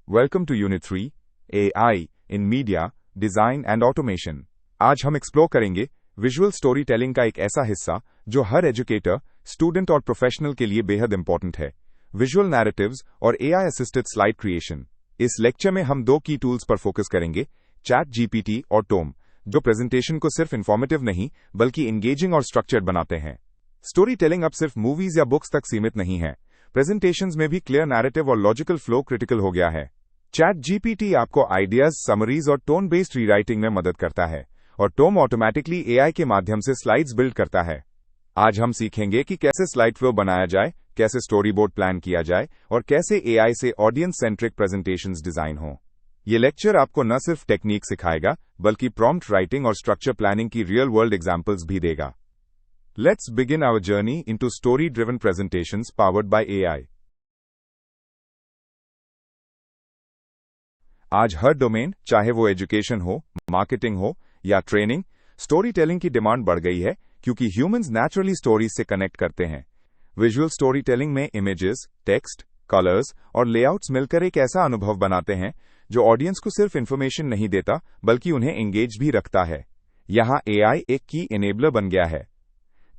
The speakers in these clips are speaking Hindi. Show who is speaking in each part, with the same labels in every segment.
Speaker 1: Welcome to unit 3 AI in media design and automation. आज हम एक्सप्लोर करेंगे विजुअल स्टोरी टेलिंग का एक ऐसा हिस्सा जो हर एजुकेटर, स्टूडेंट और प्रोफेशनल के लिए बेहद इंपॉर्टेंट है, विजुअल नैरेटिव्स और AI असिस्टेड स्लाइड क्रिएशन। इस लेक्चर में हम दो की टूल्स पर फोकस करेंगे, चैट GPT और टोम, जो प्रेजेंटेशन को सिर्फ इंफॉर्मेटिव नहीं बल्कि एंगेजिंग और स्ट्रक्चर्ड बनाते हैं। स्टोरी टेलिंग अब सिर्फ मूवीज या बुक्स तक सीमित नहीं है, प्रेजेंटेशंस में भी क्लियर नैरेटिव और लॉजिकल फ्लो क्रिटिकल हो गया है। चैट GPT आपको आइडियाज, समरीज और टोन बेस्ड रीराइटिंग में मदद करता है और टोम ऑटोमेटिकली AI के माध्यम से स्लाइड्स बिल्ड करता है। आज हम सीखेंगे कि कैसे स्लाइड फ्लो बनाया जाए, कैसे स्टोरी बोर्ड प्लान किया जाए और कैसे AI से ऑडियंस सेंट्रिक प्रेजेंटेशंस डिजाइन हो। ये लेक्चर आपको न सिर्फ टेक्निक सिखाएगा बल्कि प्रॉम्प्ट राइटिंग और स्ट्रक्चर प्लानिंग की रियल वर्ल्ड एग्जांपल्स भी देगा। Let's begin our journey into story-driven presentations powered by AI. आज हर डोमेन, चाहे वो एजुकेशन हो, मार्केटिंग हो या ट्रेनिंग, स्टोरी टेलिंग की डिमांड बढ़ गई है क्योंकि ह्यूमंस नेचुरली स्टोरीज से कनेक्ट करते हैं। विजुअल स्टोरी टेलिंग में इमेजेस, टेक्स्ट, कलर्स और लेआउट्स मिलकर एक ऐसा अनुभव बनाते हैं जो ऑडियंस को सिर्फ इंफॉर्मेशन नहीं देता बल्कि उन्हें एंगेज भी रखता है। यहां AI एक की एनेबलर बन गया है।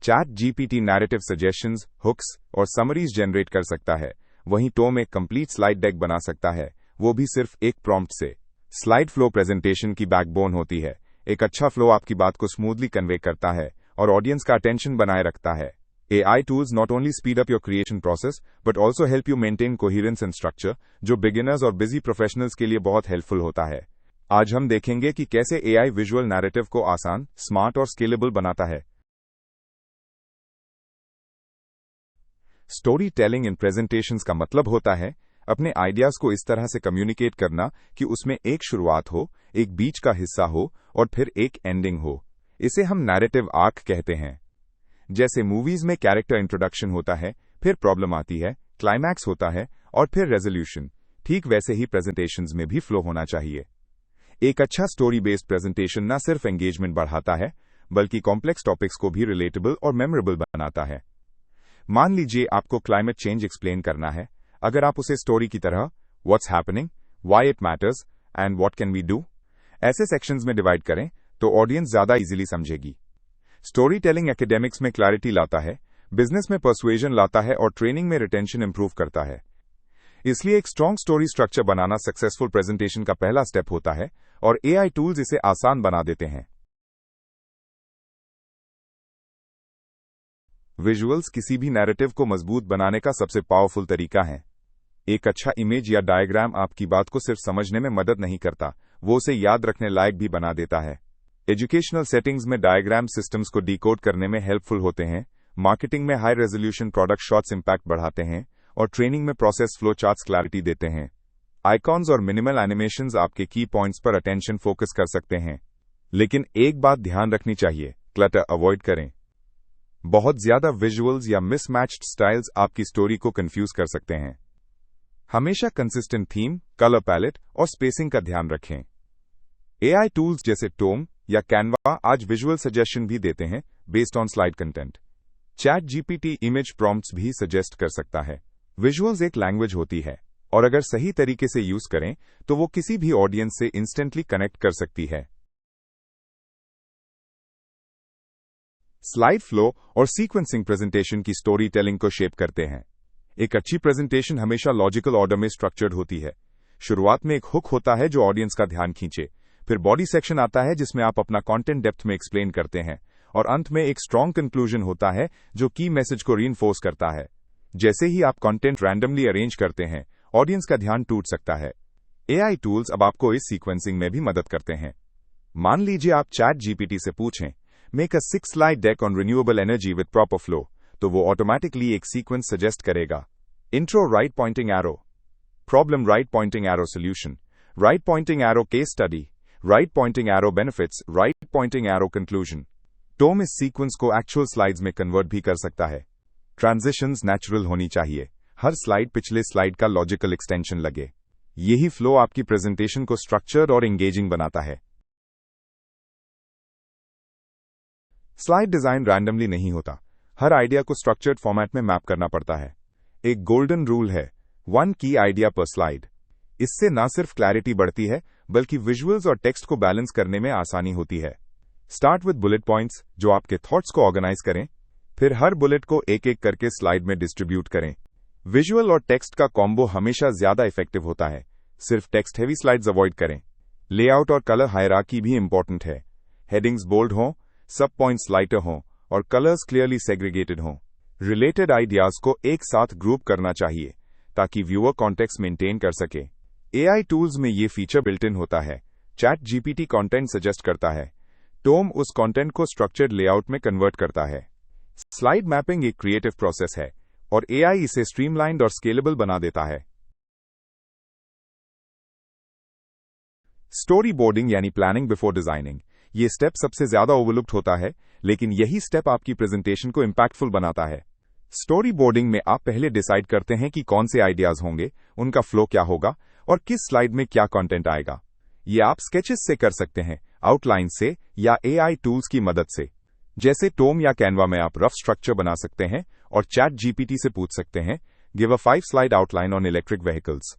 Speaker 1: Chat GPT narrative suggestions, hooks और समरीज जनरेट कर सकता है, वहीं टोम एक कंप्लीट स्लाइड डेक बना सकता है, वो भी सिर्फ एक प्रॉम्प्ट से। स्लाइड फ्लो प्रेजेंटेशन की बैकबोन होती है। एक अच्छा फ्लो आपकी बात को स्मूथली कन्वे करता है और ऑडियंस का अटेंशन बनाए रखता है। AI tools not only speed up your creation process but also help you maintain coherence and structure, जो बिगिनर्स और बिजी प्रोफेशनल्स के लिए बहुत हेल्पफुल होता है। आज हम देखेंगे कि कैसे AI विजुअल नैरेटिव को आसान, स्मार्ट और स्केलेबल बनाता है। स्टोरी टेलिंग इन प्रेजेंटेशंस का मतलब होता है अपने आइडियाज को इस तरह से कम्युनिकेट करना कि उसमें एक शुरुआत हो, एक बीच का हिस्सा हो और फिर एक एंडिंग हो। इसे हम नैरेटिव आर्क कहते हैं। जैसे मूवीज में कैरेक्टर इंट्रोडक्शन होता है, फिर प्रॉब्लम आती है, क्लाइमैक्स होता है और फिर रेजोल्यूशन, ठीक वैसे ही प्रेजेंटेशंस में भी फ्लो होना चाहिए। एक अच्छा स्टोरी बेस्ड प्रेजेंटेशन न सिर्फ एंगेजमेंट बढ़ाता है बल्कि कॉम्प्लेक्स टॉपिक्स को भी रिलेटेबल और मेमोरेबल बनाता है। मान लीजिए आपको क्लाइमेट चेंज एक्सप्लेन करना है। अगर आप उसे स्टोरी की तरह what's happening, why it matters and what can we do ऐसे सेक्शंस में डिवाइड करें तो ऑडियंस ज्यादा इजीली समझेगी। स्टोरी टेलिंग एकेडेमिक्स में क्लैरिटी लाता है, बिजनेस में पर्सुएजन लाता है और ट्रेनिंग में रिटेंशन इंप्रूव करता है। इसलिए एक स्ट्रॉन्ग स्टोरी स्ट्रक्चर बनाना सक्सेसफुल प्रेजेंटेशन का पहला स्टेप होता है और AI टूल्स इसे आसान बना देते हैं। विजुअल्स किसी भी नैरेटिव को मजबूत बनाने का सबसे पावरफुल तरीका है। एक अच्छा इमेज या डायग्राम आपकी बात को सिर्फ समझने में मदद नहीं करता, वो उसे याद रखने लायक भी बना देता है। एजुकेशनल सेटिंग्स में डायग्राम सिस्टम्स को डिकोड करने में हेल्पफुल होते हैं, मार्केटिंग में high resolution product shots impact बढ़ाते हैं और ट्रेनिंग में प्रोसेस फ्लो चार्ट्स क्लैरिटी देते हैं। आइकॉन्स और मिनिमल एनिमेशंस आपके की पॉइंट्स पर अटेंशन फोकस कर सकते हैं। लेकिन एक बात ध्यान रखनी चाहिए, क्लटर अवॉइड करें। बहुत ज्यादा विजुअल्स या मिसमैच्ड स्टाइल्स आपकी स्टोरी को कंफ्यूज कर सकते हैं। हमेशा कंसिस्टेंट थीम, कलर पैलेट और स्पेसिंग का ध्यान रखें। AI टूल्स जैसे टोम या कैनवा आज विजुअल सजेशन भी देते हैं based on slide content. Chat GPT image prompts भी सजेस्ट कर सकता है। विजुअल्स एक लैंग्वेज होती है और अगर सही तरीके से यूज करें तो वो किसी भी ऑडियंस से इंस्टेंटली कनेक्ट कर सकती है। स्लाइड फ्लो और सीक्वेंसिंग प्रेजेंटेशन की स्टोरी टेलिंग को शेप करते हैं। एक अच्छी प्रेजेंटेशन हमेशा लॉजिकल ऑर्डर में स्ट्रक्चर्ड होती है। शुरुआत में एक हुक होता है जो ऑडियंस का ध्यान खींचे, फिर बॉडी सेक्शन आता है जिसमें आप अपना कंटेंट डेप्थ में एक्सप्लेन करते हैं और अंत में एक स्ट्रॉन्ग कंक्लूजन होता है जो की मैसेज को रीइंफोर्स करता है। जैसे ही आप कंटेंट रैंडमली अरेंज करते हैं, ऑडियंस का ध्यान टूट सकता है। AI टूल्स अब आपको इस सीक्वेंसिंग में भी मदद करते हैं। मान लीजिए आप चैट GPT से पूछें, make a 6 slide deck on renewable energy with proper flow, तो वो ऑटोमेटिकली एक सीक्वेंस सजेस्ट करेगा। Intro, right pointing arrow, problem, right pointing arrow, solution, right pointing arrow, case study, right pointing arrow, benefits, right pointing arrow, conclusion. Tome इस सीक्वेंस को एक्चुअल स्लाइड्स में कन्वर्ट भी कर सकता है। ट्रांजिशंस नेचुरल होनी चाहिए, हर स्लाइड पिछले स्लाइड का लॉजिकल एक्सटेंशन लगे। यही फ्लो आपकी प्रेजेंटेशन को स्ट्रक्चर्ड और एंगेजिंग बनाता है। स्लाइड डिजाइन रैंडमली नहीं होता, हर आइडिया को स्ट्रक्चर्ड फॉर्मेट में मैप करना पड़ता है। एक गोल्डन रूल है, 1 की आइडिया पर स्लाइड। इससे न सिर्फ क्लैरिटी बढ़ती है बल्कि विजुअल्स और टेक्स्ट को बैलेंस करने में आसानी होती है। स्टार्ट विद बुलेट पॉइंट्स जो आपके थॉट्स को ऑर्गेनाइज करें, फिर हर बुलेट को एक एक करके स्लाइड में डिस्ट्रीब्यूट करें। विजुअल और टेक्स्ट का कॉम्बो हमेशा ज्यादा इफेक्टिव होता है। सिर्फ टेक्स्ट हेवी स्लाइड्स अवॉइड करें। लेआउट और कलर हायरार्की भी इंपॉर्टेंट है। हेडिंग्स बोल्ड हों, सब पॉइंट्स लाइटर हों और कलर्स क्लियरली सेग्रीगेटेड हों। रिलेटेड आइडियाज को एक साथ ग्रुप करना चाहिए ताकि व्यूअर कॉन्टेक्स्ट मेंटेन कर सके। एआई टूल्स में ये फीचर बिल्ट इन होता है। चैट जीपीटी कंटेंट सजेस्ट करता है, टोम उस कंटेंट को स्ट्रक्चर्ड लेआउट में कन्वर्ट करता है। स्लाइड मैपिंग एक क्रिएटिव प्रोसेस है और एआई इसे स्ट्रीमलाइन्ड और स्केलेबल बना देता है। स्टोरी बोर्डिंग यानी प्लानिंग बिफोर डिजाइनिंग, ये स्टेप सबसे ज्यादा ओवरलुक्ड होता है, लेकिन यही स्टेप आपकी प्रेजेंटेशन को इंपैक्टफुल बनाता है। स्टोरी बोर्डिंग में आप पहले डिसाइड करते हैं कि कौन से आइडियाज होंगे, उनका फ्लो क्या होगा और किस स्लाइड में क्या कंटेंट आएगा। ये आप स्केचेस से कर सकते हैं, आउटलाइन से या एआई टूल्स की मदद से। जैसे टोम या कैनवा में आप रफ स्ट्रक्चर बना सकते हैं और चैट जीपीटी से पूछ सकते हैं, give a 5 slide outline on electric vehicles.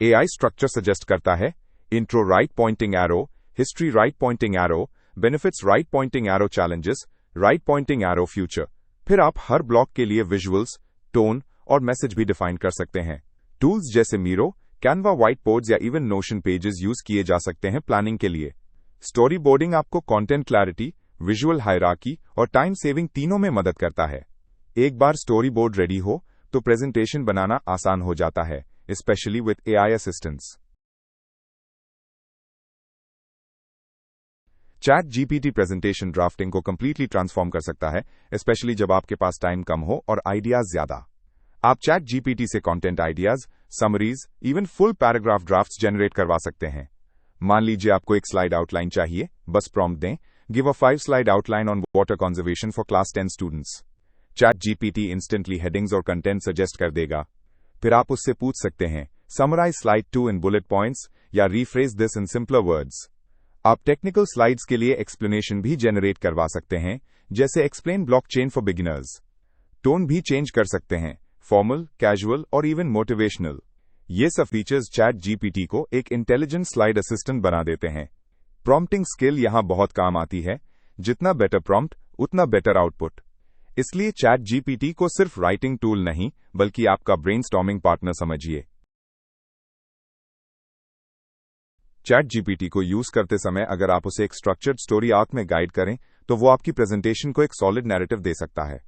Speaker 1: AI structure suggest करता है, intro right pointing arrow, history right pointing arrow, benefits right pointing arrow, challenges right pointing arrow, future. फिर आप हर ब्लॉक के लिए विजुअल्स, टोन और मैसेज भी डिफाइन कर सकते हैं। टूल्स जैसे मीरो, कैनवा, व्हाइट बोर्ड्स या इवन नोशन पेजेस यूज किए जा सकते हैं प्लानिंग के लिए। स्टोरी बोर्डिंग आपको कंटेंट क्लैरिटी, विजुअल हायरार्की और टाइम सेविंग तीनों में मदद करता है। एक बार स्टोरी बोर्ड रेडी हो तो प्रेजेंटेशन बनाना आसान हो जाता है, specially with AI assistance. Chat GPT presentation drafting को कंप्लीटली ट्रांसफॉर्म कर सकता है, स्पेशली जब आपके पास टाइम कम हो और आइडियाज ज्यादा। आप चैट जीपीटी से content ideas, summaries, even full paragraph drafts generate करवा सकते हैं। मान लीजिए आपको एक स्लाइड आउटलाइन चाहिए, बस प्रॉम्प्ट दें, give a 5 slide outline on water conservation for class 10 students. Chat GPT instantly headings और कंटेंट सजेस्ट कर देगा। फिर आप उससे पूछ सकते हैं, summarise slide 2 in bullet points या rephrase this in simpler words. आप टेक्निकल स्लाइड्स के लिए एक्सप्लेनेशन भी जनरेट करवा सकते हैं, जैसे explain blockchain for beginners. Tone भी चेंज कर सकते हैं, फॉर्मल, कैजुअल और इवन मोटिवेशनल। ये सब फीचर्स चैट जीपीटी को एक इंटेलिजेंट स्लाइड असिस्टेंट बना देते हैं। प्रॉम्प्टिंग स्किल यहां बहुत काम आती है। जितना बेटर प्रॉम्प्ट उतना बेटर आउटपुट। इसलिए चैट जीपीटी को सिर्फ राइटिंग टूल नहीं बल्कि आपका ब्रेनस्टॉर्मिंग पार्टनर समझिए। चैट जीपीटी को यूज करते समय अगर आप उसे एक स्ट्रक्चर्ड स्टोरी आर्क में गाइड करें तो वो आपकी प्रेजेंटेशन को एक सॉलिड नैरेटिव दे सकता है।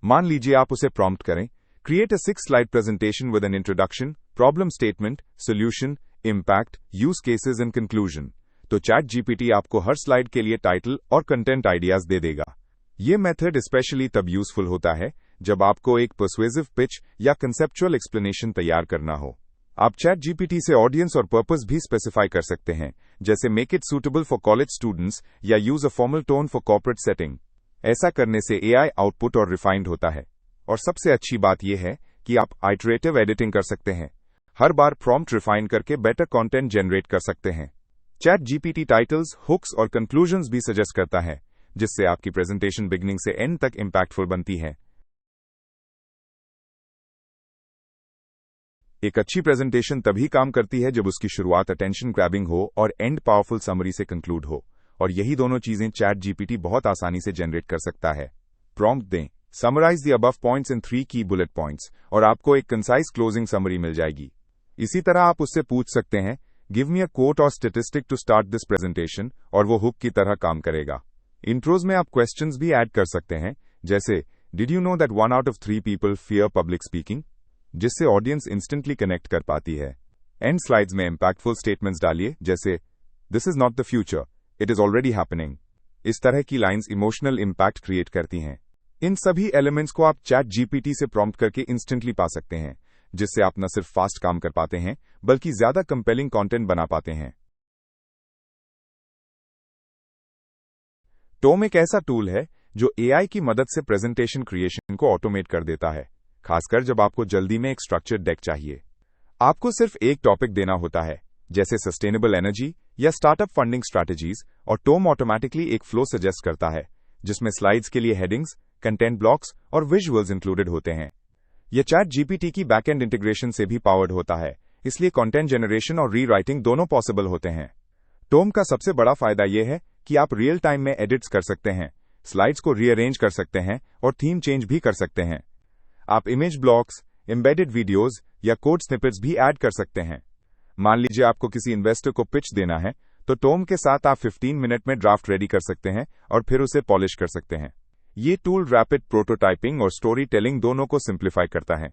Speaker 1: मान लीजिए आप उसे प्रॉम्प्ट करें, create a 6 slide presentation with an introduction, problem statement, solution, impact, use cases and conclusion, तो चैट जीपीटी आपको हर स्लाइड के लिए टाइटल और कंटेंट आइडियाज दे देगा। ये मेथड स्पेशली तब यूजफुल होता है जब आपको एक पर्सुएसिव पिच या कंसेप्चुअल एक्सप्लेनेशन तैयार करना हो। आप चैट जीपीटी से ऑडियंस और पर्पस भी स्पेसिफाई कर सकते हैं, जैसे make it suitable for college students या use a formal tone for corporate setting. ऐसा करने से एआई आउटपुट और रिफाइंड होता है। और सबसे अच्छी बात यह है कि आप आइटरेटिव एडिटिंग कर सकते हैं। हर बार प्रॉम्प्ट रिफाइन करके बेटर कंटेंट जनरेट कर सकते हैं। चैट जीपीटी टाइटल्स, हुक्स और कंक्लूजन्स भी सजेस्ट करता है, जिससे आपकी प्रेजेंटेशन बिगनिंग से एंड तक इंपैक्टफुल बनती है। एक अच्छी प्रेजेंटेशन तभी काम करती है जब उसकी शुरुआत अटेंशन ग्रैबिंग हो और एंड पावरफुल समरी से कंक्लूड हो, और यही दोनों चीजें चैट जीपीटी बहुत आसानी से जनरेट कर सकता है। प्रॉम्प्ट दें, summarise the above points in 3 key bullet points, और आपको एक कंसाइज क्लोजिंग समरी मिल जाएगी। इसी तरह आप उससे पूछ सकते हैं, give me a quote or statistic to start this presentation, और वो हुक की तरह काम करेगा। इंट्रोज में आप क्वेश्चंस भी ऐड कर सकते हैं, जैसे did you know that 1 out of 3 people fear public speaking, जिससे ऑडियंस इंस्टेंटली कनेक्ट कर पाती है। एंड स्लाइड्स में इंपैक्टफुल स्टेटमेंट्स डालिए, जैसे this is not the future, it is already happening. इस तरह की लाइंस इमोशनल इंपैक्ट क्रिएट करती हैं। इन सभी एलिमेंट्स को आप चैट जीपीटी से प्रॉम्प्ट करके इंस्टेंटली पा सकते हैं, जिससे आप न सिर्फ फास्ट काम कर पाते हैं बल्कि ज्यादा कंपेलिंग कंटेंट बना पाते हैं। टोम एक ऐसा टूल है जो एआई की मदद से प्रेजेंटेशन क्रिएशन को ऑटोमेट कर देता है, खासकर जब आपको जल्दी में एक स्ट्रक्चर्ड डेक चाहिए। आपको सिर्फ एक टॉपिक देना होता है, जैसे सस्टेनेबल एनर्जी या स्टार्टअप फंडिंग स्ट्रैटेजीज, और टोम ऑटोमेटिकली एक फ्लो सजेस्ट करता है जिसमें स्लाइड्स के लिए हेडिंग्स, कंटेंट ब्लॉक्स और विजुअल्स इंक्लूडेड होते हैं। यह चैट जीपीटी की बैकएंड इंटीग्रेशन से भी पावर्ड होता है, इसलिए कंटेंट जनरेशन और रीराइटिंग दोनों पॉसिबल होते हैं। टोम का सबसे बड़ा फायदा यह है कि आप रियल टाइम में एडिट्स कर सकते हैं, स्लाइड्स को रीअरेंज कर सकते हैं और थीम चेंज भी कर सकते हैं। आप इमेज ब्लॉक्स, एम्बेडेड वीडियोज या कोड स्निपेट्स भी ऐड कर सकते हैं। मान लीजिए आपको किसी इन्वेस्टर को पिच देना है, तो टोम के साथ आप 15 मिनट में ड्राफ्ट रेडी कर सकते हैं और फिर उसे पॉलिश कर सकते हैं। ये टूल रैपिड प्रोटोटाइपिंग और स्टोरी टेलिंग दोनों को सिंप्लीफाई करता है।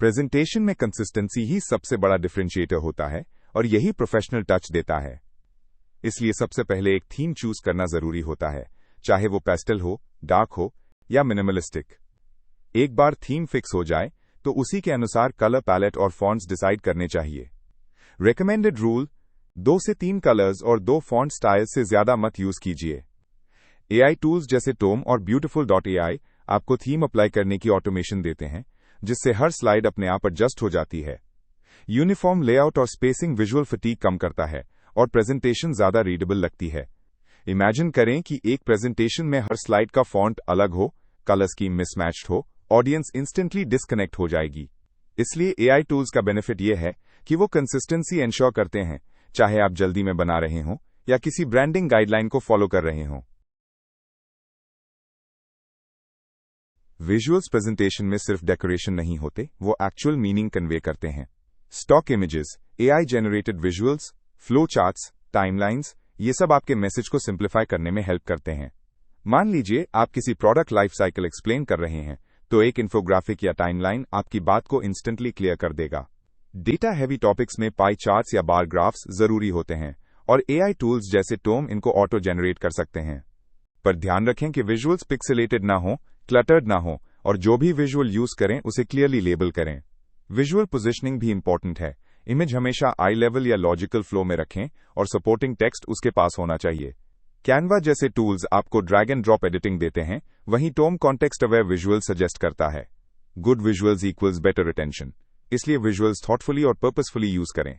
Speaker 1: प्रेजेंटेशन में कंसिस्टेंसी ही सबसे बड़ा डिफरेंशिएटर होता है और यही प्रोफेशनल टच देता है। इसलिए सबसे पहले एक थीम चूज करना जरूरी होता है, चाहे वो पेस्टल हो, डार्क हो या मिनिमलिस्टिक। एक बार थीम फिक्स हो जाए तो उसी के अनुसार कलर पैलेट और फॉन्ट्स डिसाइड करने चाहिए। रिकमेंडेड रूल, 2 से 3 कलर्स और 2 फॉन्ट स्टाइल्स से ज्यादा मत यूज कीजिए। एआई टूल्स जैसे टोम और Beautiful.ai आपको थीम अप्लाई करने की ऑटोमेशन देते हैं, जिससे हर स्लाइड अपने आप एडजस्ट हो जाती है। यूनिफॉर्म लेआउट और स्पेसिंग विजुअल फटीग कम करता है और प्रेजेंटेशन ज्यादा रीडेबल लगती है। इमेजिन करें कि एक प्रेजेंटेशन में हर स्लाइड का फॉन्ट अलग हो, कलर स्कीम मिसमैच्ड हो, ऑडियंस इंस्टेंटली डिस्कनेक्ट हो जाएगी। इसलिए एआई टूल्स का बेनिफिट यह है कि वो कंसिस्टेंसी एंश्योर करते हैं, चाहे आप जल्दी में बना रहे हों या किसी ब्रांडिंग गाइडलाइन को फॉलो कर रहे हों। विजुअल्स प्रेजेंटेशन में सिर्फ डेकोरेशन नहीं होते, वो एक्चुअल मीनिंग कन्वे करते हैं। Stock images, AI generated visuals, flow charts, timelines, ये सब आपके मैसेज को सिंप्लीफाई करने में हेल्प करते हैं। मान लीजिए आप किसी प्रोडक्ट लाइफ साइकिल एक्सप्लेन कर रहे हैं, तो एक इन्फोग्राफिक या टाइमलाइन आपकी बात को इंस्टेंटली क्लियर कर देगा। डेटा हैवी टॉपिक्स में पाई चार्ट्स या बार ग्राफ्स जरूरी होते हैं और एआई टूल्स जैसे टोम इनको ऑटो जनरेट कर सकते हैं। पर ध्यान रखें कि विजुअल्स पिक्सेलेटेड ना हो, क्लटर्ड ना हो और जो भी विजुअल यूज करें उसे क्लियरली लेबल करें। विजुअल पोजिशनिंग भी इंपॉर्टेंट है। इमेज हमेशा आई लेवल या लॉजिकल फ्लो में रखें और सपोर्टिंग टेक्स्ट उसके पास होना चाहिए। कैनवा जैसे टूल्स आपको ड्रैग एंड ड्रॉप एडिटिंग देते हैं, वहीं Tome context aware visual suggest करता है। Good visuals equals better retention, इसलिए विजुअल्स थॉटफुली और पर्पसफुली यूज करें।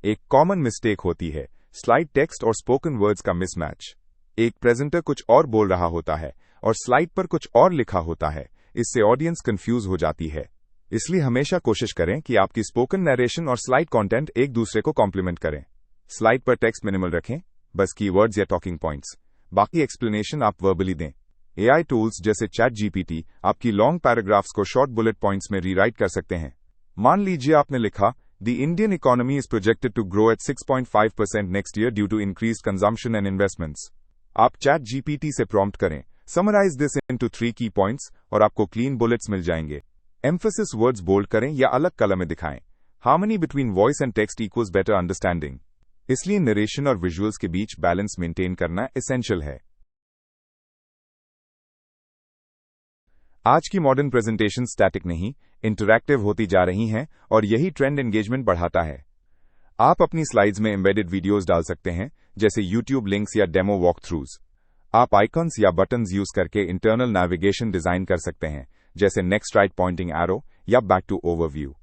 Speaker 1: एक कॉमन मिस्टेक होती है स्लाइड टेक्स्ट और स्पोकन वर्ड्स का मिसमैच। एक प्रेजेंटर कुछ और बोल रहा होता है और स्लाइड पर कुछ और लिखा होता है, इससे ऑडियंस कंफ्यूज हो जाती है। इसलिए हमेशा कोशिश करें कि आपकी स्पोकन नरेशन और स्लाइड कंटेंट एक दूसरे को कॉम्प्लीमेंट करें। स्लाइड पर टेक्स्ट मिनिमल रखें, बस कीवर्ड्स या टॉकिंग पॉइंट्स, बाकी एक्सप्लेनेशन आप वर्बली दें। एआई टूल्स जैसे ChatGPT आपकी लॉन्ग पैराग्राफ्स को शॉर्ट बुलेट पॉइंट्स में रीराइट कर सकते हैं। मान लीजिए आपने लिखा, the Indian economy is projected to grow at 6.5% next year due to increased consumption and investments. आप ChatGPT से प्रॉम्प्ट करें, summarise this into 3 key points और आपको क्लीन बुलेट्स मिल जाएंगे। एम्फेसिस वर्ड्स बोल्ड करें या अलग कलर में दिखाएं। Harmony between voice and text equals better understanding. इसलिए नरेशन और विजुअल्स के बीच बैलेंस मेंटेन करना एसेंशियल है। आज की मॉडर्न प्रेजेंटेशन स्टैटिक नहीं, इंटरैक्टिव होती जा रही हैं और यही ट्रेंड एंगेजमेंट बढ़ाता है। आप अपनी स्लाइड्स में एम्बेडेड वीडियोस डाल सकते हैं, जैसे YouTube लिंक्स या डेमो वॉक थ्रूज। आप आइकन्स या बटन्स यूज करके इंटरनल नेविगेशन डिजाइन कर सकते हैं, जैसे नेक्स्ट राइट पॉइंटिंग एरो या बैक टू ओवरव्यू।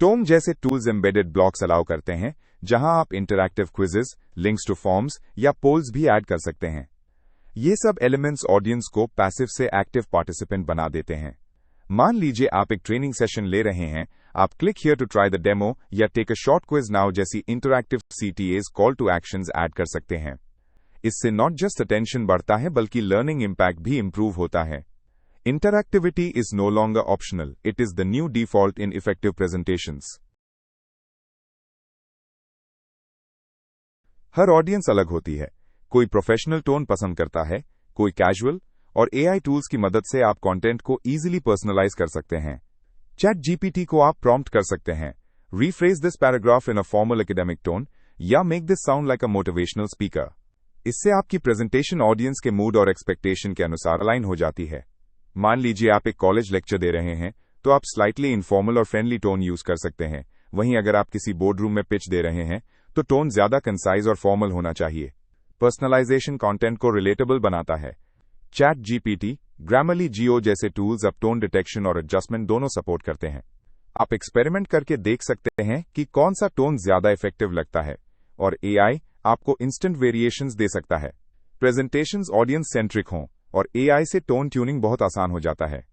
Speaker 1: टोम जैसे टूल्स एम्बेडेड ब्लॉक्स अलाउ करते हैं, जहां आप interactive quizzes, links two forms या पोल्स भी ऐड कर सकते हैं। ये सब एलिमेंट्स ऑडियंस को पैसिव से एक्टिव पार्टिसिपेंट बना देते हैं। मान लीजिए आप एक ट्रेनिंग सेशन ले रहे हैं, आप click here to try the demo या take a short quiz now जैसी interactive CTAs call to actions add कर सकते हैं। इससे नॉट जस्ट अटेंशन बढ़ता है बल्कि लर्निंग इंपैक्ट भी इंप्रूव होता है। Interactivity is no longer optional, it is the new default in effective presentations. हर ऑडियंस अलग होती है, कोई प्रोफेशनल टोन पसंद करता है, कोई कैजुअल, और एआई टूल्स की मदद से आप कंटेंट को इजीली पर्सनलाइज कर सकते हैं। ChatGPT को आप प्रॉम्प्ट कर सकते हैं, rephrase this paragraph in a formal academic tone या make this sound like a motivational speaker. इससे आपकी प्रेजेंटेशन ऑडियंस के मूड और एक्सपेक्टेशन के अनुसार अलाइन हो जाती है। मान लीजिए आप एक कॉलेज लेक्चर दे रहे हैं, तो आप स्लाइटली इनफॉर्मल और फ्रेंडली टोन यूज कर सकते हैं। वहीं अगर आप किसी बोर्ड रूम में पिच दे रहे हैं, तो टोन ज्यादा कंसाइज और फॉर्मल होना चाहिए। पर्सनलाइजेशन कंटेंट को रिलेटेबल बनाता है। ChatGPT, Grammarly, Geo जैसे टूल्स अब टोन डिटेक्शन और एडजस्टमेंट दोनों सपोर्ट करते हैं। आप एक्सपेरिमेंट करके देख सकते हैं कि कौन सा टोन ज्यादा इफेक्टिव लगता है, और एआई आपको इंस्टेंट वेरिएशंस दे सकता है। प्रेजेंटेशंस ऑडियंस सेंट्रिक हों और AI से टोन ट्यूनिंग बहुत आसान हो जाता है।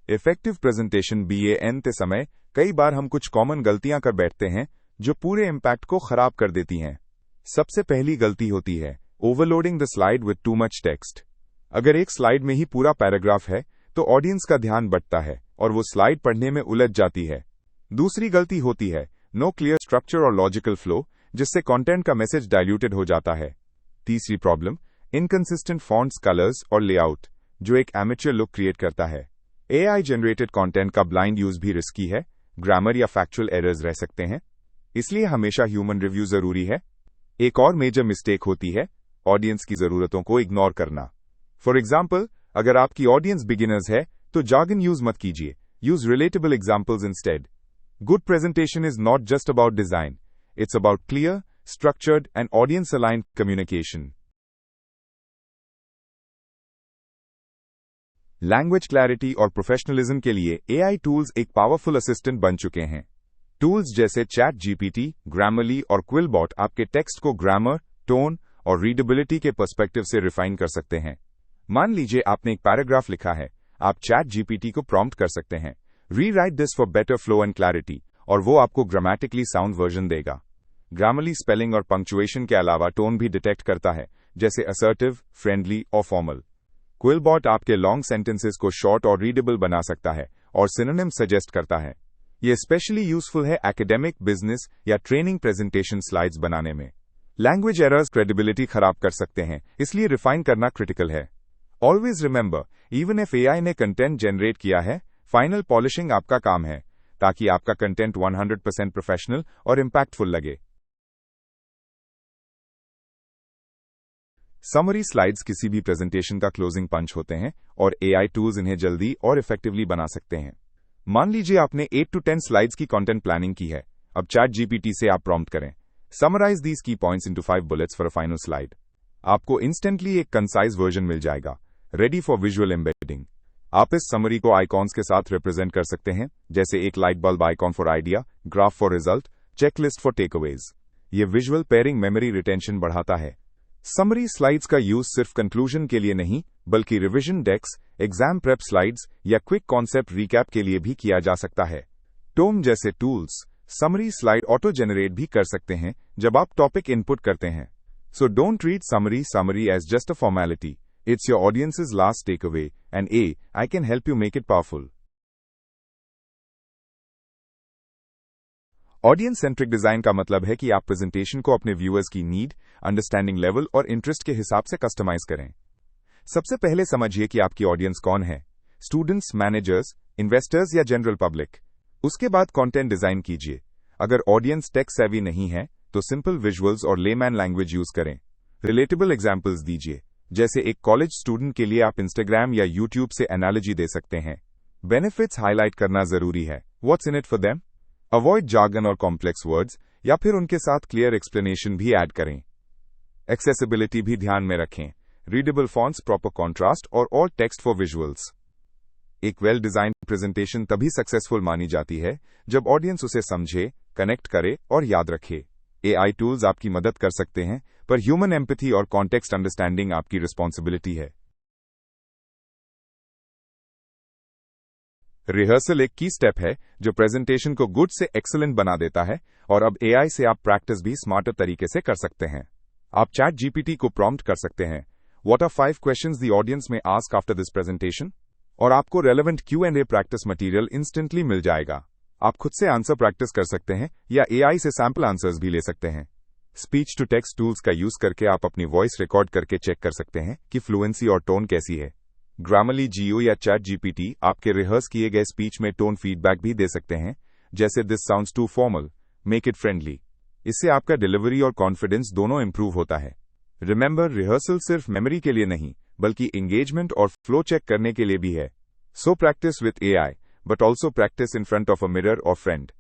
Speaker 1: इफेक्टिव प्रेजेंटेशन BAN ते समय कई बार हम कुछ कॉमन गलतियां कर बैठते हैं जो पूरे इम्पैक्ट को खराब कर देती हैं। सबसे पहली गलती होती है overloading the slide with too much text. अगर एक स्लाइड में ही पूरा पैराग्राफ है तो ऑडियंस का ध्यान बंटता है और वो स्लाइड पढ़ने में उलझ जाती है। दूसरी गलती होती है नो क्लियर स्ट्रक्चर और लॉजिकल फ्लो, जिससे कंटेंट का मैसेज डाइल्यूटेड हो जाता है। तीसरी प्रॉब्लम इनकंसिस्टेंट फॉन्ट्स, कलर्स और लेआउट, जो एक एमेच्योर लुक क्रिएट करता है। AI जनरेटेड कंटेंट का ब्लाइंड यूज भी रिस्की है, ग्रामर या फैक्चुअल एरर्स रह सकते हैं, इसलिए हमेशा ह्यूमन रिव्यू जरूरी है। एक और मेजर मिस्टेक होती है ऑडियंस की जरूरतों को इग्नोर करना। फॉर एग्जाम्पल, अगर आपकी ऑडियंस बिगिनर्स है तो जार्गन यूज मत कीजिए, use relatable examples instead. Good presentation is not just about design, it's about clear, structured and audience aligned communication. Language clarity और प्रोफेशनलिज्म के लिए AI टूल्स एक पावरफुल असिस्टेंट बन चुके हैं। टूल्स जैसे ChatGPT, Grammarly और Quillbot आपके टेक्स्ट को ग्रामर, टोन और रीडेबिलिटी के पर्सपेक्टिव से रिफाइन कर सकते हैं। मान लीजिए आपने एक पैराग्राफ लिखा है, आप ChatGPT को प्रॉम्प्ट कर सकते हैं, rewrite this for better flow and clarity, और वो आपको ग्रामेटिकली साउंड वर्जन देगा। Grammarly स्पेलिंग और पंक्चुएशन के अलावा टोन भी डिटेक्ट करता है, जैसे असर्टिव, फ्रेंडली और फॉर्मल। Quillbot आपके लॉन्ग सेंटेंसेस को शॉर्ट और रीडेबल बना सकता है और सिनोनिम सजेस्ट करता है। ये स्पेशली यूजफुल है एकेडमिक, बिजनेस या ट्रेनिंग प्रेजेंटेशन स्लाइड्स बनाने में। लैंग्वेज एरर्स क्रेडिबिलिटी खराब कर सकते हैं, इसलिए रिफाइन करना क्रिटिकल है। Always remember, even if AI ने कंटेंट जनरेट किया है, फाइनल पॉलिशिंग आपका काम है, ताकि आपका कंटेंट 100% प्रोफेशनल और इंपैक्टफुल लगे। समरी स्लाइड्स किसी भी प्रेजेंटेशन का क्लोजिंग पंच होते हैं और AI टूल्स इन्हें जल्दी और इफेक्टिवली बना सकते हैं। मान लीजिए आपने 8 to 10 स्लाइड्स की कंटेंट प्लानिंग की है। अब ChatGPT से आप प्रॉम्प्ट करें, समराइज दीज की points into 5 bullets for a final slide. आपको इंस्टेंटली एक कंसाइज वर्जन मिल जाएगा, रेडी फॉर विजुअल एम्बेडिंग। आप इस समरी को आइकॉन्स के साथ रिप्रेजेंट कर सकते हैं, जैसे एक light bulb icon for idea, graph for result, checklist for takeaways. ये विजुअल पेयरिंग मेमोरी रिटेंशन बढ़ाता है। समरी स्लाइड्स का यूज सिर्फ कंक्लूजन के लिए नहीं, बल्कि रिवीजन डेक्स, एग्जाम प्रेप स्लाइड्स या क्विक कॉन्सेप्ट रिकैप के लिए भी किया जा सकता है। टोम जैसे tools summary slide auto generate भी कर सकते हैं जब आप टॉपिक इनपुट करते हैं। So don't treat summary as just a formality. It's your audience's last takeaway and I can help you make it powerful. Audience centric design का मतलब है कि आप प्रेजेंटेशन को अपने व्यूअर्स की नीड, अंडरस्टैंडिंग लेवल और इंटरेस्ट के हिसाब से कस्टमाइज करें। सबसे पहले समझिए कि आपकी ऑडियंस कौन है, स्टूडेंट्स, मैनेजर्स, इन्वेस्टर्स या जनरल पब्लिक। उसके बाद कंटेंट डिजाइन कीजिए। अगर ऑडियंस टेक सेवी नहीं है तो सिंपल विजुअल्स और लेमैन लैंग्वेज यूज करें। रिलेटेबल एग्जाम्पल्स दीजिए, जैसे एक कॉलेज स्टूडेंट के लिए आप इंस्टाग्राम या यूट्यूब से एनालॉजी दे सकते हैं। बेनिफिट्स हाईलाइट करना जरूरी है, what's in it for them. Avoid jargon और कॉम्प्लेक्स वर्ड्स, या फिर उनके साथ क्लियर एक्सप्लेनेशन भी ऐड करें। एक्सेसिबिलिटी भी ध्यान में रखें, रीडेबल फॉन्ट्स, प्रॉपर कॉन्ट्रास्ट और ऑल टेक्स्ट फॉर विजुअल्स। एक वेल डिजाइन प्रेजेंटेशन तभी सक्सेसफुल मानी जाती है जब ऑडियंस उसे समझे, कनेक्ट करे और याद रखे। AI टूल्स आपकी मदद कर सकते हैं, पर ह्यूमन एम्पैथी और कॉन्टेक्स्ट अंडरस्टैंडिंग आपकी रिस्पॉन्सिबिलिटी है। रिहर्सल एक की स्टेप है जो प्रेजेंटेशन को गुड से एक्सीलेंट बना देता है, और अब AI से आप प्रैक्टिस भी स्मार्टर तरीके से कर सकते हैं। आप ChatGPT को प्रॉम्प्ट कर सकते हैं, what are 5 questions the audience में आस्क आफ्टर दिस प्रेजेंटेशन, और आपको relevant Q&A practice material instantly मिल जाएगा। आप खुद से आंसर प्रैक्टिस कर सकते हैं या AI से सैंपल आंसर्स भी ले सकते हैं। स्पीच टू टेक्स्ट टूल्स का यूज करके आप अपनी वॉइस रिकॉर्ड करके चेक कर सकते हैं कि फ्लुएंसी और टोन कैसी है। Grammarly, Geo या ChatGPT आपके रिहर्स किए गए स्पीच में टोन फीडबैक भी दे सकते हैं, जैसे this sounds too formal, make it friendly. इससे आपका डिलीवरी और कॉन्फिडेंस दोनों इंप्रूव होता है। रिमेंबर, रिहर्सल सिर्फ मेमोरी के लिए नहीं, बल्कि एंगेजमेंट और फ्लो चेक करने के लिए भी है। So practice with AI, but also practice in front of a mirror और फ्रेंड।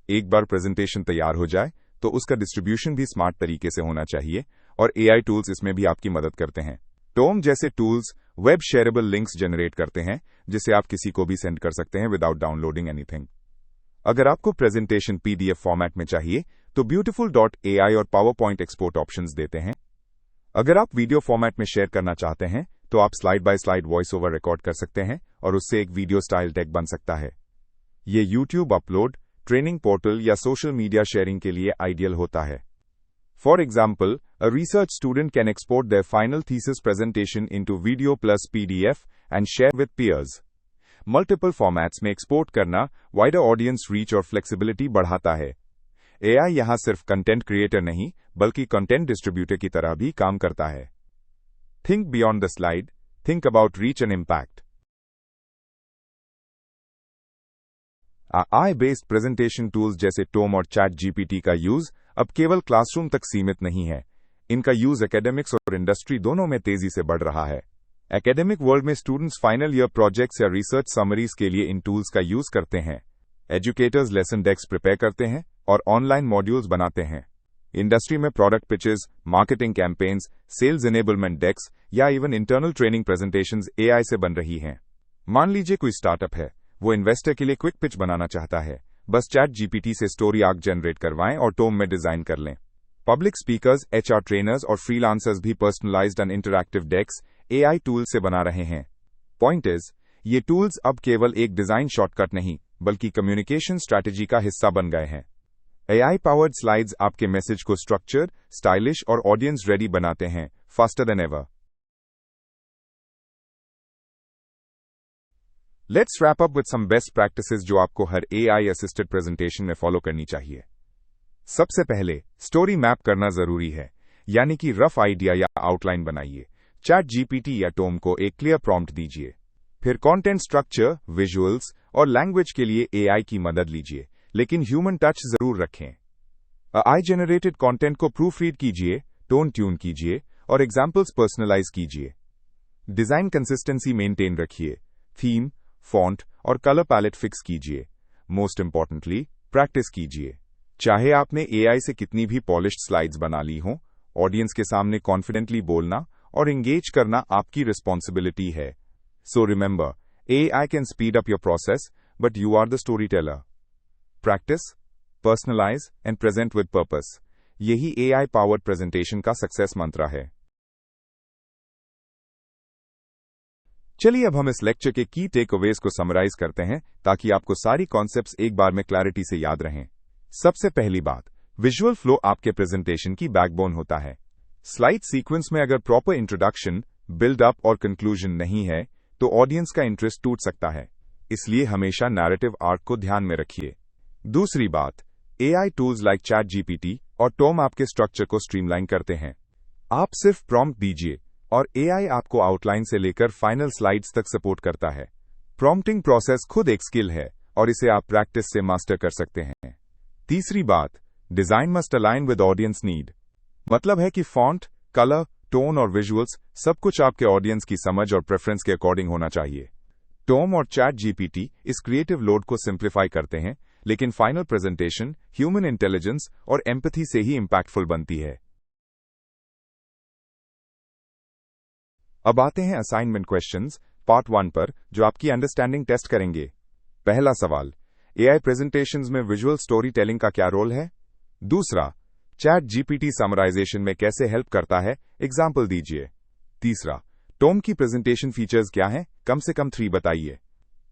Speaker 1: एक बार प्रेजेंटेशन तैयार हो जाए तो उसका डिस्ट्रीब्यूशन भी स्मार्ट तरीके से होना चाहिए, और AI टूल्स इसमें भी आपकी मदद करते हैं। टोम जैसे tools web shareable links generate करते हैं, जिसे आप किसी को भी सेंड कर सकते हैं विदाउट डाउनलोडिंग एनीथिंग। अगर आपको प्रेजेंटेशन PDF फॉर्मेट में चाहिए तो Beautiful.ai और PowerPoint एक्सपोर्ट ऑप्शंस देते हैं। अगर आप वीडियो फॉर्मेट में शेयर करना चाहते हैं तो आप slide bye slide voice over record कर सकते हैं और उससे एक वीडियो स्टाइल टेक बन सकता है। ये YouTube अपलोड, ट्रेनिंग पोर्टल या सोशल मीडिया शेयरिंग के लिए आइडियल होता है। For example, a research student can export their final thesis presentation into video plus PDF and share with peers. Multiple formats में एक्सपोर्ट करना wider audience reach और flexibility बढ़ाता है। AI यहां सिर्फ कंटेंट क्रिएटर नहीं बल्कि कंटेंट डिस्ट्रीब्यूटर की तरह भी काम करता है। Think beyond the slide, think about reach and impact. AI based presentation tools जैसे टोम और चैट जीपीटी का यूज अब केवल क्लासरूम तक सीमित नहीं है। इनका यूज एकेडमिक्स और इंडस्ट्री दोनों में तेजी से बढ़ रहा है। एकेडमिक वर्ल्ड में स्टूडेंट्स फाइनल ईयर प्रोजेक्ट्स या रिसर्च समरीज के लिए इन टूल्स का यूज करते हैं। एजुकेटर्स लेसन डेक्स प्रिपेयर करते हैं और ऑनलाइन मॉड्यूल्स बनाते हैं। इंडस्ट्री में product pitches, marketing campaigns, sales enablement decks या even internal training presentations AI से बन रही हैं। मान लीजिए कोई स्टार्टअप है, वो इन्वेस्टर के लिए क्विक पिच बनाना चाहता है। बस चैट जीपीटी से स्टोरी आर्क जनरेट करवाएं और टोम में डिजाइन कर लें। पब्लिक स्पीकर्स, एचआर ट्रेनर्स और फ्रीलांसर्स भी personalised and interactive decks AI tool से बना रहे हैं। पॉइंट इज, ये टूल्स अब केवल एक डिजाइन शॉर्टकट नहीं बल्कि कम्युनिकेशन स्ट्रैटेजी का हिस्सा बन गए हैं। एआई पावर्ड स्लाइड्स आपके मैसेज को स्ट्रक्चर्ड, स्टाइलिश और ऑडियंस रेडी बनाते हैं, faster than ever. Let's wrap up with some best practices जो आपको हर एआई असिस्टेड प्रेजेंटेशन में फॉलो करनी चाहिए। सबसे पहले स्टोरी मैप करना जरूरी है, यानी कि रफ आइडिया या आउटलाइन बनाइए। चैट जीपीटी या टोम को एक क्लियर प्रॉम्प्ट दीजिए। फिर कंटेंट स्ट्रक्चर, विजुअल्स और लैंग्वेज के लिए एआई की मदद लीजिए, लेकिन ह्यूमन टच जरूर रखें। एआई जनरेटेड कंटेंट को प्रूफ रीड कीजिए, टोन ट्यून कीजिए और एग्जाम्पल्स पर्सनलाइज कीजिए। डिजाइन कंसिस्टेंसी मेंटेन रखिए। थीम, फॉन्ट और कलर पैलेट फिक्स कीजिए। मोस्ट इंपॉर्टेंटली, प्रैक्टिस कीजिए। चाहे आपने एआई से कितनी भी पॉलिश्ड स्लाइड्स बना ली हों, ऑडियंस के सामने कॉन्फिडेंटली बोलना और एंगेज करना आपकी रिस्पॉन्सिबिलिटी है। So remember, AI can speed up your process, but you are the storyteller. Practice, personalise and present with purpose, यही एआई पावर्ड प्रेजेंटेशन का सक्सेस मंत्र है। चलिए अब हम इस लेक्चर के की टेकअवेज को समराइज करते हैं ताकि आपको सारी कॉन्सेप्ट्स एक बार में क्लैरिटी से याद रहें। सबसे पहली बात, विजुअल फ्लो आपके प्रेजेंटेशन की बैकबोन होता है। स्लाइड सीक्वेंस में अगर प्रॉपर इंट्रोडक्शन, बिल्ड अप और कंक्लूजन नहीं है तो ऑडियंस का इंटरेस्ट टूट सकता है। इसलिए हमेशा नैरेटिव आर्क को ध्यान में रखिए। दूसरी बात, AI tools like chat GPT और टोम आपके स्ट्रक्चर को स्ट्रीमलाइन करते हैं। आप सिर्फ प्रॉम्प्ट दीजिए और एआई आपको आउटलाइन से लेकर फाइनल स्लाइड्स तक सपोर्ट करता है। प्रॉम्प्टिंग प्रोसेस खुद एक स्किल है और इसे आप प्रैक्टिस से मास्टर कर सकते हैं। तीसरी बात, design must align with audience need. मतलब है कि फॉन्ट, कलर, टोन और विजुअल्स सब कुछ आपके ऑडियंस की समझ और प्रेफरेंस के अकॉर्डिंग होना चाहिए। टोम और चैट जीपीटी इस क्रिएटिव लोड को सिंप्लीफाई करते हैं, लेकिन फाइनल प्रेजेंटेशन ह्यूमन इंटेलिजेंस और एम्पैथी से ही इंपैक्टफुल बनती है। अब आते हैं असाइनमेंट क्वेश्चंस पार्ट 1 पर, जो आपकी अंडरस्टैंडिंग टेस्ट करेंगे। पहला सवाल, एआई प्रेजेंटेशंस में विजुअल स्टोरी टेलिंग का क्या रोल है? दूसरा, चैट जीपीटी समराइजेशन में कैसे हेल्प करता है? एग्जाम्पल दीजिए। तीसरा, टोम की प्रेजेंटेशन फीचर्स क्या हैं? कम से कम 3 बताइए।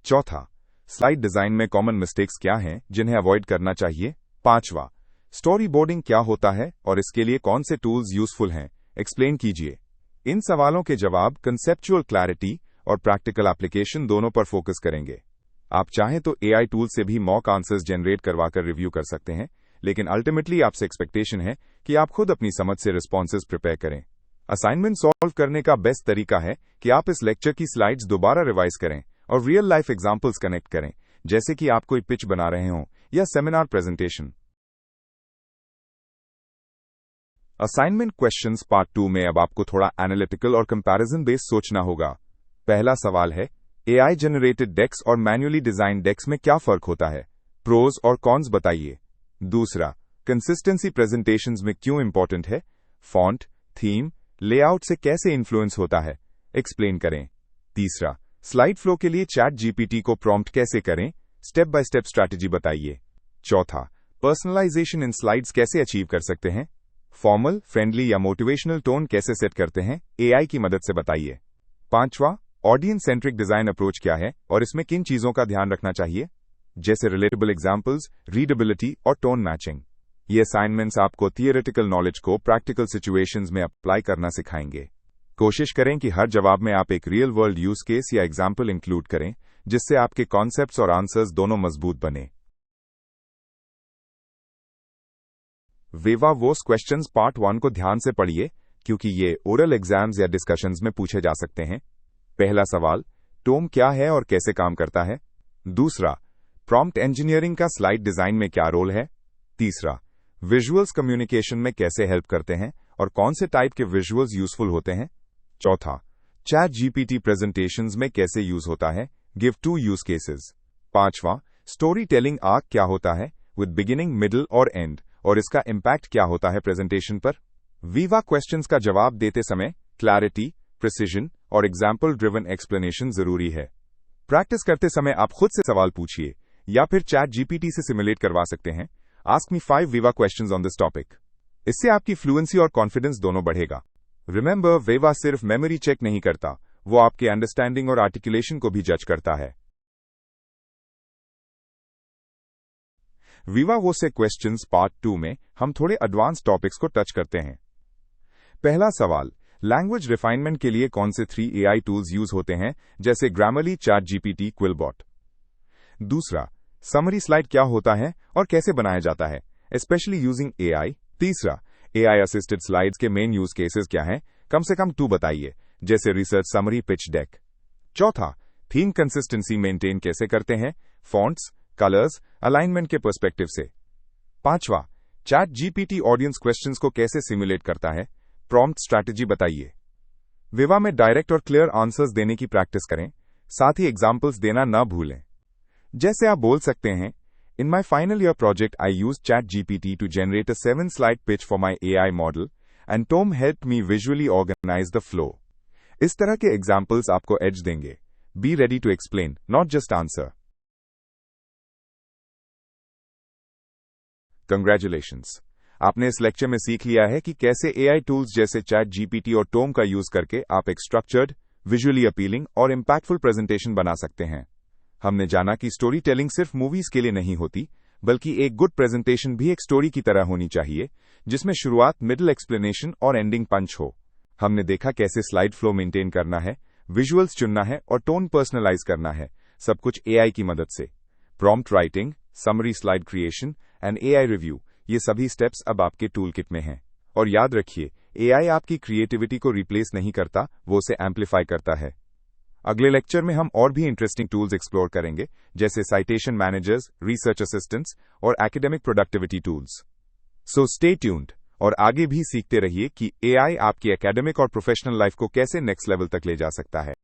Speaker 1: चौथा, स्लाइड डिजाइन में कॉमन मिस्टेक्स क्या हैं जिन्हें अवॉइड करना चाहिए? पांचवा, स्टोरी बोर्डिंग क्या होता है और इसके लिए कौन से टूल्स यूजफुल हैं? एक्सप्लेन कीजिए। इन सवालों के जवाब कंसेप्चुअल क्लैरिटी और प्रैक्टिकल एप्लीकेशन दोनों पर फोकस करेंगे। आप चाहें तो एआई टूल से भी मॉक आंसर्स जनरेट करवाकर रिव्यू कर सकते हैं, लेकिन अल्टीमेटली आपसे एक्सपेक्टेशन है कि आप खुद अपनी समझ से रिस्पॉन्सेज प्रिपेयर करें। असाइनमेंट सॉल्व करने का बेस्ट तरीका है कि आप इस लेक्चर की स्लाइड्स दोबारा रिवाइज करें और रियल लाइफ एग्जाम्पल्स कनेक्ट करें, जैसे कि आप कोई पिच बना रहे हों या seminar presentation. Assignment questions part 2 में अब आपको थोड़ा एनालिटिकल और कंपैरिजन बेस्ड सोचना होगा। पहला सवाल है, एआई जनरेटेड डेक्स और मैन्युअली डिजाइन डेक्स में क्या फर्क होता है? प्रोज और कॉन्स बताइए। दूसरा, कंसिस्टेंसी प्रेजेंटेशंस में क्यों इंपॉर्टेंट है? फॉन्ट, थीम, लेआउट से कैसे इन्फ्लुएंस होता है? एक्सप्लेन करें। तीसरा, स्लाइड फ्लो के लिए चैट जीपीटी को प्रॉम्प्ट कैसे करें? स्टेप बाय स्टेप स्ट्रैटेजी बताइए। चौथा, पर्सनलाइजेशन इन स्लाइड्स कैसे अचीव कर सकते हैं? फॉर्मल, फ्रेंडली या मोटिवेशनल टोन कैसे सेट करते हैं? एआई की मदद से बताइए। 5वां, ऑडियंस सेंट्रिक डिजाइन अप्रोच क्या है और इसमें किन चीजों का ध्यान रखना चाहिए? जैसे रिलेटेबल एग्जाम्पल्स, रीडेबिलिटी और टोन मैचिंग। ये असाइनमेंट्स आपको थियोरेटिकल नॉलेज को प्रैक्टिकल सिचुएशंस में अप्लाई करना सिखाएंगे। कोशिश करें कि हर जवाब में आप एक रियल वर्ल्ड यूज केस या एग्जाम्पल इंक्लूड करें, जिससे आपके कॉन्सेप्ट्स और आंसर्स दोनों मजबूत बने। विवा वोस क्वेश्चंस पार्ट 1 को ध्यान से पढ़िए, क्योंकि ये ओरल एग्जाम्स या डिस्कशंस में पूछे जा सकते हैं। पहला सवाल, टोम क्या है और कैसे काम करता है? दूसरा, प्रॉम्प्ट इंजीनियरिंग का स्लाइड डिजाइन में क्या रोल है? तीसरा, विजुअल्स कम्युनिकेशन में कैसे हेल्प करते हैं और कौन से टाइप के विजुअल्स यूजफुल होते हैं? चौथा, चैट जीपीटी प्रेजेंटेशंस में कैसे यूज होता है? Give 2 use cases. पांचवां, स्टोरी टेलिंग आर्क क्या होता है विद बिगिनिंग, मिडिल और एंड, और इसका इम्पैक्ट क्या होता है प्रेजेंटेशन पर? वीवा क्वेश्चंस का जवाब देते समय क्लैरिटी, प्रिसिजन और एग्जाम्पल ड्रिवन एक्सप्लेनेशन जरूरी है। प्रैक्टिस करते समय आप खुद से सवाल पूछिए या फिर चैट जीपीटी से सिमुलेट करवा सकते हैं। आस्क मी 5 विवा क्वेश्चंस ऑन दिस टॉपिक। इससे आपकी फ्लुएंसी और कॉन्फिडेंस दोनों बढ़ेगा। रिमेंबर, विवा सिर्फ मेमोरी चेक नहीं करता, वो आपके अंडरस्टैंडिंग और आर्टिकुलेशन को भी जज करता है। विवा वो से क्वेश्चंस पार्ट 2 में हम थोड़े एडवांस टॉपिक्स को टच करते हैं। पहला सवाल, लैंग्वेज रिफाइनमेंट के लिए कौन से 3 एआई टूल्स यूज होते हैं, जैसे ग्रामरली, चैट जीपीटी, क्विलबॉट? दूसरा, समरी स्लाइड क्या होता है और कैसे बनाया जाता है, स्पेशली यूजिंग एआई? तीसरा, एआई असिस्टेड स्लाइड्स के मेन यूज केसेस क्या हैं? कम से कम 2 बताइए, जैसे रिसर्च समरी, पिच डेक। चौथा, थीम कंसिस्टेंसी मेंटेन कैसे करते हैं, फॉन्ट्स, कलर्स, अलाइनमेंट के पर्सपेक्टिव से? पांचवा, चैट जीपीटी ऑडियंस क्वेश्चंस को कैसे सिमुलेट करता है, प्रॉम्प्ट स्ट्रैटेजी बताइए। विवा में डायरेक्ट और क्लियर आंसर्स देने की प्रैक्टिस करें, साथ ही एग्जाम्पल्स देना न भूलें। जैसे आप बोल सकते हैं, in my final year project I use ChatGPT to generate a 7 slide pitch for my AI model and Tome help me visually organise the flow. इस तरह के एग्जाम्पल्स आपको एज देंगे। Be ready to explain, not just answer. Congratulations, आपने इस लेक्चर में सीख लिया है कि कैसे एआई टूल्स जैसे चैट जीपीटी और टोम का यूज करके आप एक स्ट्रक्चर्ड, विजुअली अपीलिंग और इंपैक्टफुल प्रेजेंटेशन बना सकते हैं। हमने जाना कि स्टोरी टेलिंग सिर्फ मूवीज के लिए नहीं होती, बल्कि एक गुड प्रेजेंटेशन भी एक स्टोरी की तरह होनी चाहिए, जिसमें शुरुआत, मिडिल एक्सप्लेनेशन और एंडिंग पंच हो। हमने देखा कैसे स्लाइड फ्लो मेंटेन करना है, विजुअल्स चुनना है और टोन पर्सनलाइज करना है, सब कुछ एआई की मदद से। Prompt writing, summary slide creation and AI review, ये सभी स्टेप्स अब आपके टूल किट में हैं। और याद रखिए, एआई आपकी क्रिएटिविटी को रिप्लेस नहीं करता, वो उसे एम्पलीफाई करता है। अगले लेक्चर में हम और भी इंटरेस्टिंग टूल्स एक्सप्लोर करेंगे, जैसे साइटेशन मैनेजर्स, रिसर्च असिस्टेंट्स और academic productivity tools. So stay tuned और आगे भी सीखते रहिए कि एआई आपकी एकेडमिक और प्रोफेशनल लाइफ को कैसे नेक्स्ट लेवल तक ले जा सकता है।